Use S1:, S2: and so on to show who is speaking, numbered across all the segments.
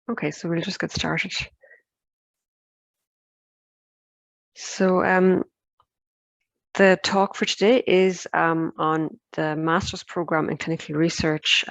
S1: Okay, so we'll just get started. So the talk for today is on the master's program in clinical research,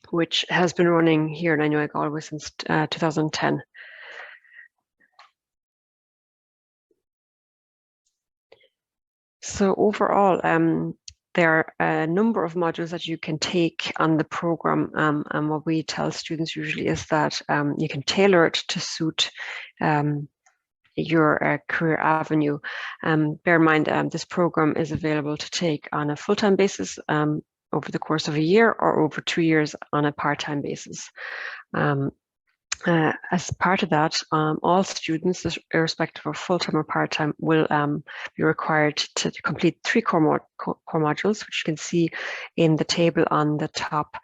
S1: which has been running here in NUI Galway since 2010. So overall, there are a number of modules that you can take on the program, and what we tell students usually is that you can tailor it to suit your career avenue. Bear in mind, this program is available to take on a full-time basis over the course of a year or over 2 years on a part-time basis. As part of that, all students, irrespective of full-time or part-time, will be required to complete 3 core modules, which you can see in the table on the top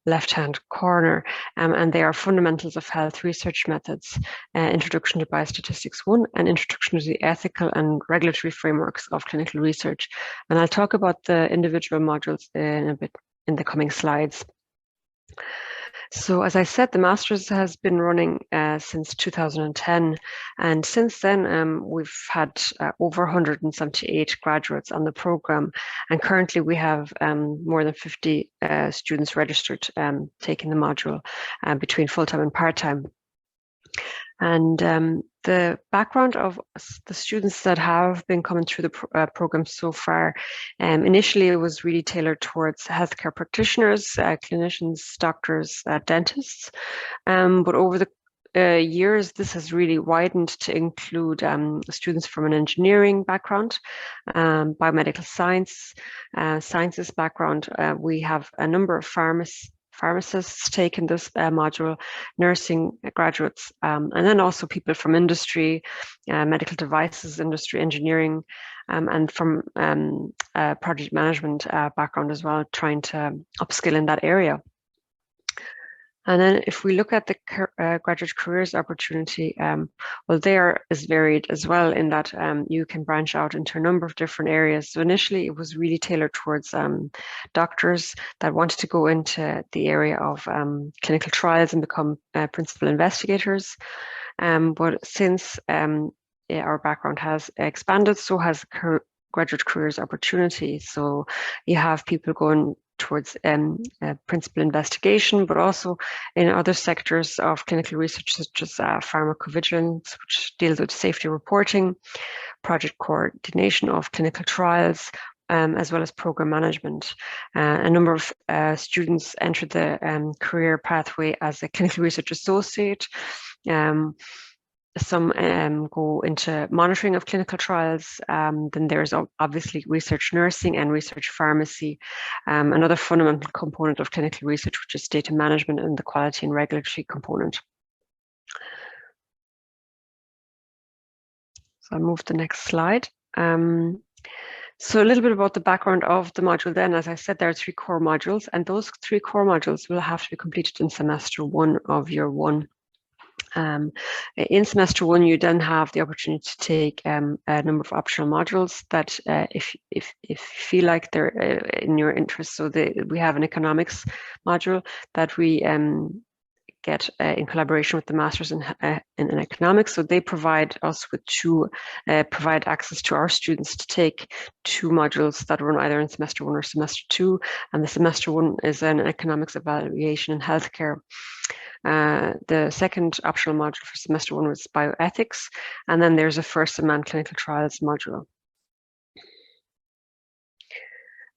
S1: left-hand corner, and they are fundamentals of health research methods, introduction to Biostatistics 1, and introduction to the ethical and regulatory frameworks of clinical research. And I'll talk about the individual modules in a bit in the coming slides. So as I said, the master's has been running since 2010, and since then we've had over 178 graduates on the program, and currently we have more than 50 students registered taking the module between full-time and part-time. And the background of the students that have been coming through the program so far, initially it was really tailored towards healthcare practitioners, clinicians, doctors, dentists. But over the years, this has really widened to include students from an engineering background, biomedical sciences background. We have a number of pharmacists taking this module, nursing graduates, and then also people from industry, medical devices industry, engineering, and from project management background as well, trying to upskill in that area. And then if we look at the graduate careers opportunity, well, there is varied as well in that you can branch out into a number of different areas. So initially it was really tailored towards doctors that wanted to go into the area of clinical trials and become principal investigators. But since our background has expanded, so has graduate careers opportunity. So you have people going towards principal investigation, but also in other sectors of clinical research, such as pharmacovigilance, which deals with safety reporting, project coordination of clinical trials, as well as program management. A number of students entered the career pathway as a clinical research associate. Some go into monitoring of clinical trials. Then there's obviously research nursing and research pharmacy. Another fundamental component of clinical research, which is data management and the quality and regulatory component. So I'll move to the next slide. So a little bit about the background of the module then. As I said, there are 3 core modules, and those 3 core modules will have to be completed in semester 1 of year 1. In semester 1, you then have the opportunity to take a number of optional modules that, if you feel like they're in your interest, so we have an economics module that we get in collaboration with the masters in economics. So they provide us with provide access to our students to take 2 modules that run either in semester 1 or semester 2. And the semester 1 is an economics evaluation in healthcare. The second optional module for semester 1 was bioethics, and then there's a first-in-man clinical trials module.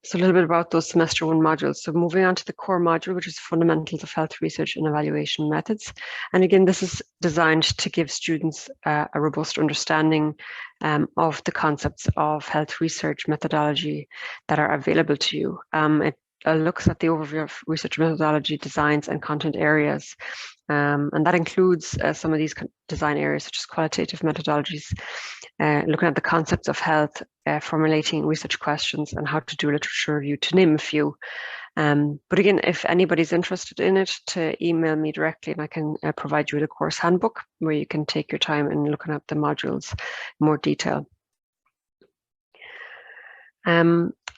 S1: So a little bit about those semester 1 modules. So moving on to the core module, which is fundamentals of health research and evaluation methods. And again, this is designed to give students a robust understanding of the concepts of health research methodology that are available to you. It looks at the overview of research methodology designs and content areas. And that includes some of these design areas, such as qualitative methodologies, looking at the concepts of health, formulating research questions, and how to do literature review, to name a few. But again, if anybody's interested in it, to email me directly, and I can provide you with a course handbook where you can take your time in looking at the modules in more detail.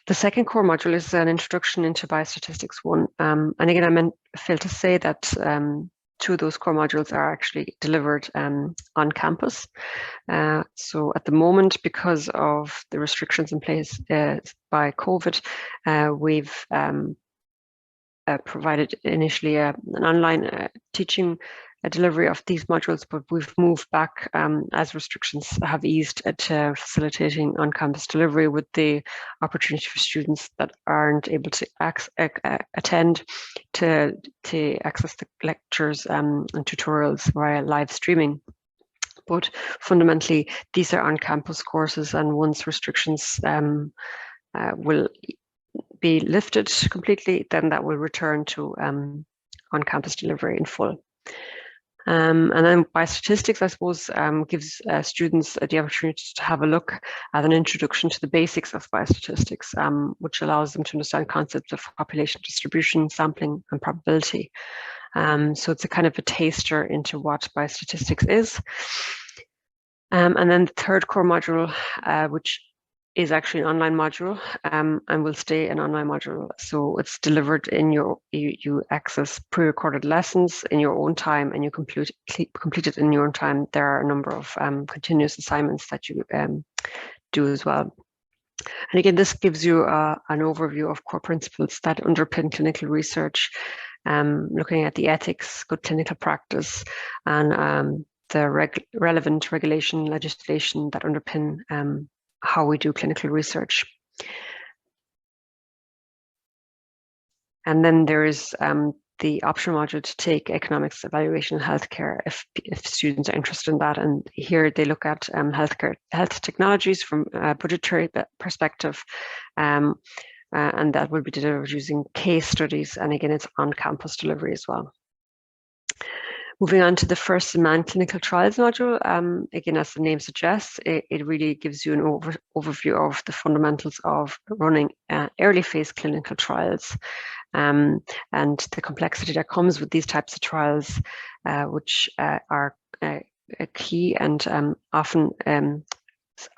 S1: The second core module is an introduction into Biostatistics 1. And again, I failed to say that two of those core modules are actually delivered on campus. So at the moment, because of the restrictions in place by COVID, we've provided initially an online teaching delivery of these modules, but we've moved back as restrictions have eased to facilitating on-campus delivery, with the opportunity for students that aren't able to attend to access the lectures and tutorials via live streaming. But fundamentally, these are on-campus courses, and once restrictions will be lifted completely, then that will return to on-campus delivery in full. And then biostatistics, I suppose, gives students the opportunity to have a look at an introduction to the basics of biostatistics, which allows them to understand concepts of population distribution, sampling, and probability. So it's a kind of a taster into what biostatistics is. And then the third core module, which is actually an online module, and will stay an online module. So it's delivered in you access pre-recorded lessons in your own time, and you complete it in your own time. There are a number of continuous assignments that you do as well. And again, this gives you an overview of core principles that underpin clinical research, looking at the ethics, good clinical practice, and the relevant regulation legislation that underpin how we do clinical research. And then there is the optional module to take economics, evaluation, and healthcare if students are interested in that. And here they look at health technologies from a budgetary perspective, and that will be delivered using case studies. And again, it's on-campus delivery as well. Moving on to the first in-man clinical trials module, again, as the name suggests, it really gives you an overview of the fundamentals of running early phase clinical trials, and the complexity that comes with these types of trials, which are key and often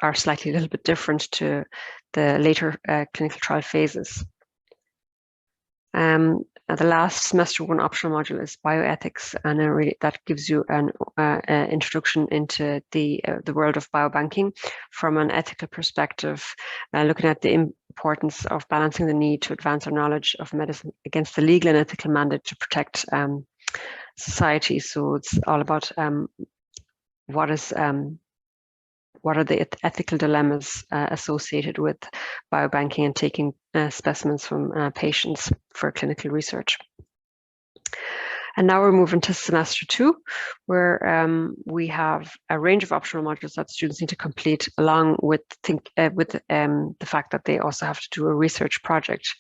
S1: are slightly a little bit different to the later clinical trial phases. The last semester one optional module is bioethics, and really that gives you an introduction into the world of biobanking from an ethical perspective, looking at the importance of balancing the need to advance our knowledge of medicine against the legal and ethical mandate to protect society. So it's all about what are the ethical dilemmas associated with biobanking and taking specimens from patients for clinical research. And now we're moving to semester 2, where we have a range of optional modules that students need to complete, along with the fact that they also have to do a research project.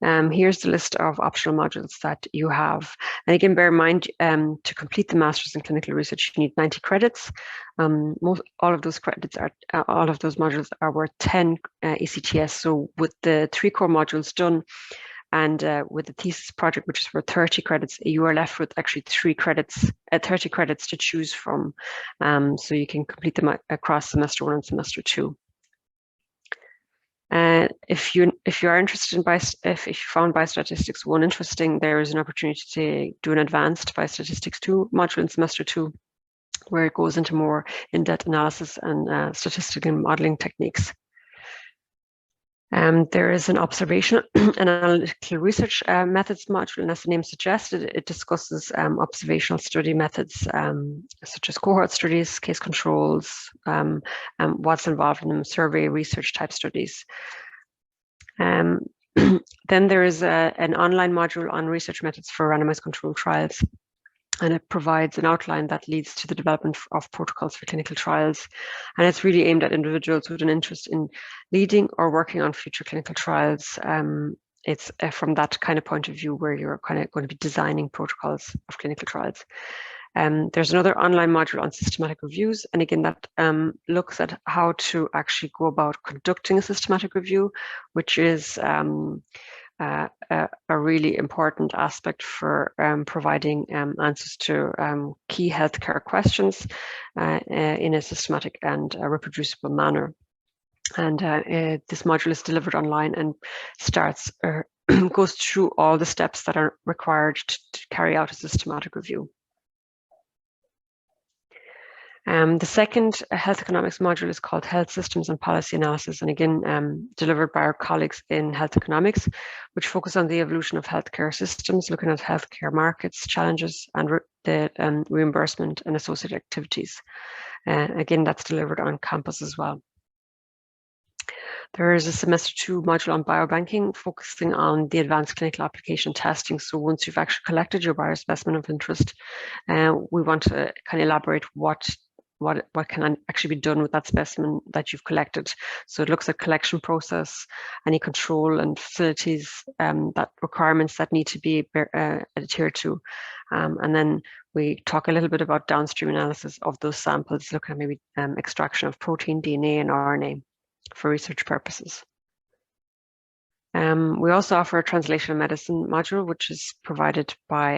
S1: Here's the list of optional modules that you have. And again, bear in mind, to complete the Masters in Clinical Research, you need 90 credits. All of those modules are worth 10 ECTS. So with the 3 core modules done, and with the thesis project, which is for 30 credits, you are left with actually 30 credits to choose from. So you can complete them across semester 1 and semester 2. If you are interested in if you found Biostatistics 1 interesting, there is an opportunity to do an advanced Biostatistics 2 module in semester 2, where it goes into more in-depth analysis and statistical modeling techniques. There is an observational analytical research methods module, and as the name suggests, it discusses observational study methods such as cohort studies, case controls, and what's involved in them, survey research type studies. Then there is an online module on research methods for randomized controlled trials, and it provides an outline that leads to the development of protocols for clinical trials. And it's really aimed at individuals with an interest in leading or working on future clinical trials. It's from that kind of point of view where you're kind of going to be designing protocols of clinical trials. There's another online module on systematic reviews. And again, that looks at how to actually go about conducting a systematic review, which is a really important aspect for providing answers to key healthcare questions in a systematic and reproducible manner. And this module is delivered online and goes through all the steps that are required to carry out a systematic review. The second health economics module is called Health Systems and Policy Analysis, and again, delivered by our colleagues in health economics, which focus on the evolution of healthcare systems, looking at healthcare markets, challenges, and the reimbursement and associated activities. Again, that's delivered on campus as well. There is a semester 2 module on biobanking, focusing on the advanced clinical application testing. So once you've actually collected your biospecimen of interest, we want to kind of elaborate what can actually be done with that specimen that you've collected. So it looks at collection process, any control and facilities, that requirements that need to be adhered to. And then we talk a little bit about downstream analysis of those samples, looking at maybe extraction of protein, DNA, and RNA for research purposes. We also offer a translational medicine module, which is provided by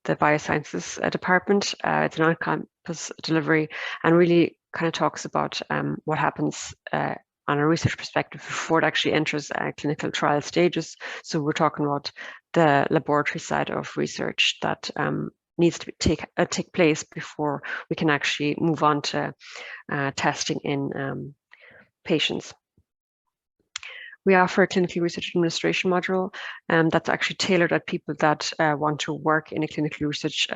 S1: the Biosciences department. It's an on-campus delivery and really kind of talks about what happens on a research perspective before it actually enters clinical trial stages. So we're talking about the laboratory side of research that needs to take place before we can actually move on to testing in patients. We offer a clinical research administration module that's actually tailored at people that want to work in a clinical research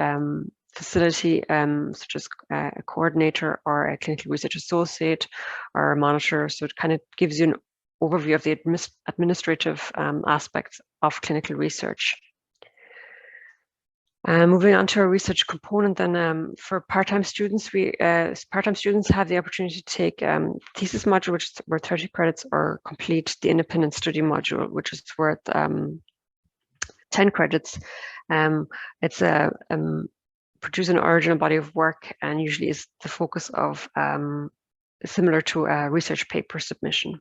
S1: facility, such as a coordinator or a clinical research associate or a monitor. So it kind of gives you an overview of the administrative aspects of clinical research. Moving on to our research component, then for part-time students, part-time students have the opportunity to take thesis module, which is worth 30 credits, or complete the independent study module, which is worth 10 credits. It's a produce an original body of work, and usually is the focus of similar to a research paper submission.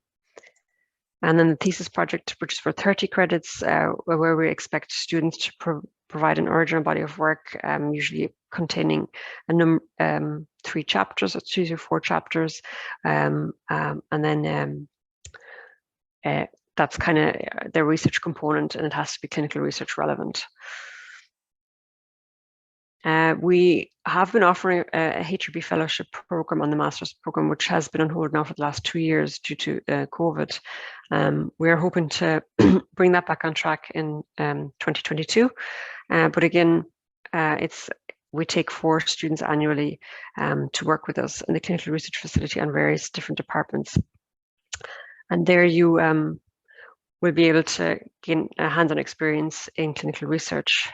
S1: And then the thesis project, which is for 30 credits, where we expect students to provide an original body of work, usually containing a 3 chapters, or 2 to 4 chapters, and then that's kind of their research component, and it has to be clinical research relevant. We have been offering a HRB fellowship program on the master's program, which has been on hold now for the last 2 years due to COVID. We are hoping to bring that back on track in 2022. But again, we take 4 students annually to work with us in the clinical research facility on various different departments. And there you will be able to gain a hands-on experience in clinical research.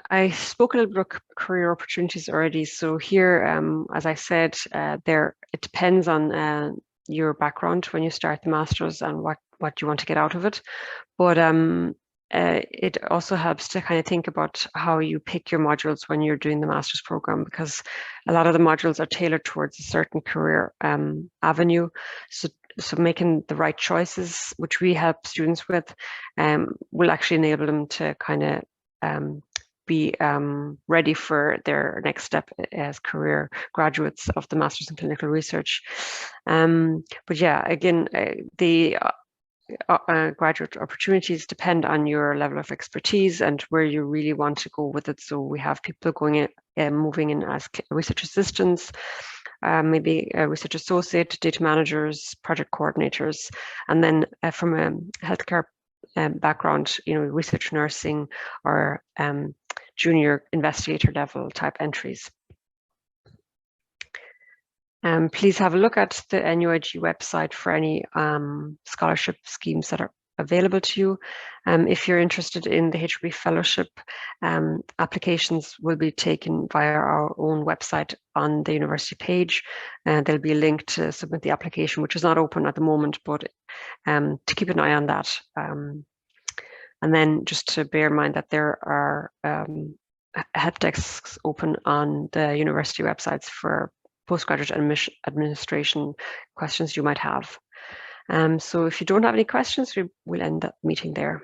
S1: I spoke a little bit about career opportunities already. So here, as I said, it depends on your background when you start the master's and what you want to get out of it. But it also helps to kind of think about how you pick your modules when you're doing the master's program, because a lot of the modules are tailored towards a certain career avenue. So making the right choices, which we help students with, will actually enable them to kind of be ready for their next step as career graduates of the Masters in Clinical Research. But yeah, again, the graduate opportunities depend on your level of expertise and where you really want to go with it. So we have people going in, moving in as research assistants, maybe a research associate, data managers, project coordinators, and then from a healthcare background, research nursing or junior investigator level type entries. Please have a look at the NUIG website for any scholarship schemes that are available to you. If you're interested in the HRB fellowship, applications will be taken via our own website on the university page, and there'll be a link to submit the application, which is not open at the moment, but to keep an eye on that. And then just to bear in mind that there are help desks open on the university websites for postgraduate administration questions you might have. So if you don't have any questions, we'll end that meeting there.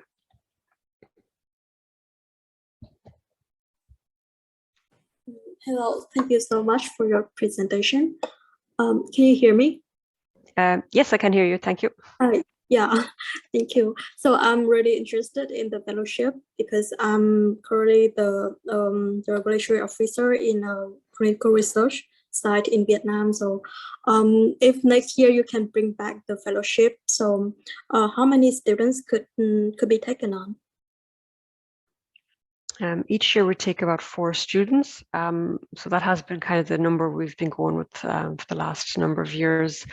S2: Hello, thank you so much for your presentation. Can you hear me?
S1: Yes, I can hear you. Thank you.
S2: Yeah, thank you. So I'm really interested in the fellowship because I'm currently the regulatory officer in a clinical research site in Vietnam. So if next year you can bring back the fellowship, so how many students could be taken on?
S1: Each year we take about 4 students. So that has been kind of the number we've been going with for the last number of years.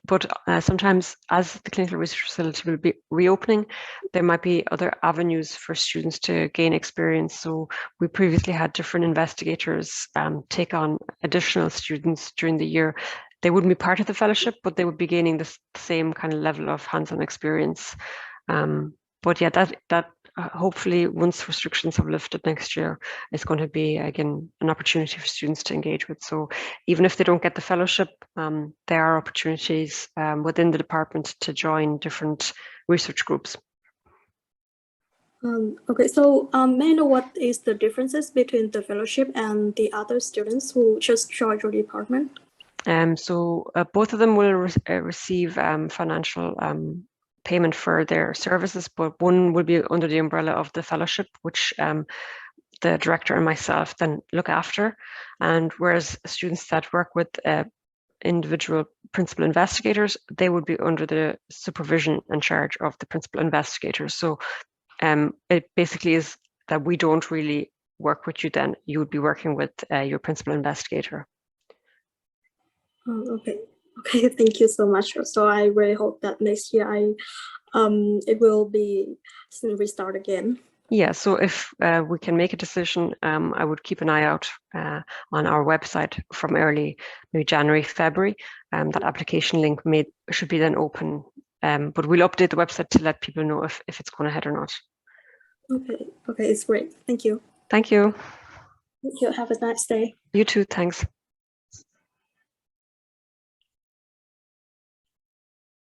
S1: But sometimes as the clinical research facility will be reopening, there might be other avenues for students to gain experience. So we previously had different investigators take on additional students during the year. They wouldn't be part of the fellowship, but they would be gaining the same kind of level of hands-on experience. But yeah, that hopefully once restrictions have lifted next year, it's going to be again an opportunity for students to engage with. So even if they don't get the fellowship, there are opportunities within the department to join different research groups.
S2: Okay, so may I know what is the differences between the fellowship and the other students who just joined your department?
S1: So both of them will receive financial payment for their services, but one will be under the umbrella of the fellowship, which the director and myself then look after. And whereas students that work with individual principal investigators, they would be under the supervision and charge of the principal investigators. So it basically is that we don't really work with you then. You would be working with your principal investigator.
S2: Okay, thank you so much. So I really hope that next year it will be restart again.
S1: Yeah, so if we can make a decision, I would keep an eye out on our website from early maybe January, February. That application link should be then open, but we'll update the website to let people know if it's going ahead or not.
S2: Okay, it's great. Thank you.
S1: Thank you.
S2: Thank you. Have a nice day.
S1: You too, thanks.